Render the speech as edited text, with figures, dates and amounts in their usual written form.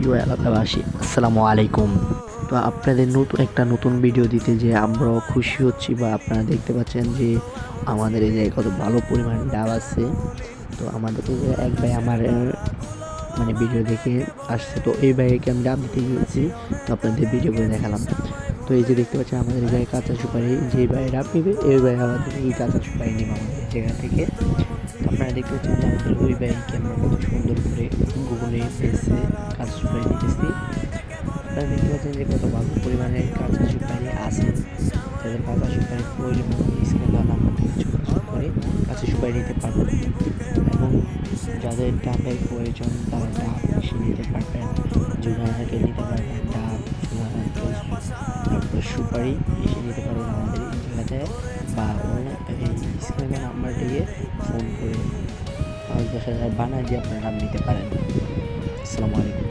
প্রিয় এলাকাবাসী, আসসালামু আলাইকুম। তো আপনাদের নতুন ভিডিও দিতে যে আমরাও খুশি হচ্ছি, বা আপনারা দেখতে পাচ্ছেন যে আমাদের এই জায়গায় কত ভালো পরিমাণ ডাব আছে। তো আমাদের এই যে এক ভাই আমার মানে ভিডিও দেখে আসছে, তো এই ভাইকে আমি ডাব দিতে গিয়েছি, তো আপনাদের ভিডিও করে দেখালাম। তো এই যে দেখতে পাচ্ছেন আমাদের এই জায়গায় কাঁচা সুপারি, যে ভাই ডাব নিবে এই ভাই আমাদের এই কাঁচা সুপারি নিবে আমাদের এই জায়গা থেকে। তো আপনারা দেখতে পাচ্ছেন যে আমাদের ওই ভাইকে আমরা কত সুন্দর করে গুগলে পেয়েছে কাঁচা সুপারি দিতেছি। আপনারা দেখতে পাচ্ছেন যে কত ভালো পরিমাণে কাঁচা সুপারি আছে। যাদের কাঁচা সুপারি প্রয়োজন স্ক্রিনে নাম্বার থেকে যোগাযোগ করে কাঁচা সুপারি নিতে পারবেন, এবং যাদের ডাবের প্রয়োজন তারা ডাব এসে নিতে পারবেন, জুড়া নারকেল নিতে পারবেন, ডাব জুড়া নারকেল তারপরে সুপারি এসে নিতে পারবেন আমাদের এই জায়গাতে, বা এই স্ক্রিনে নাম্বার দিয়ে ফোন করে ৫-১০ হাজার বানা দিয়ে আপনারা নাম নিতে পারেন। আসসালামু আলাইকুম।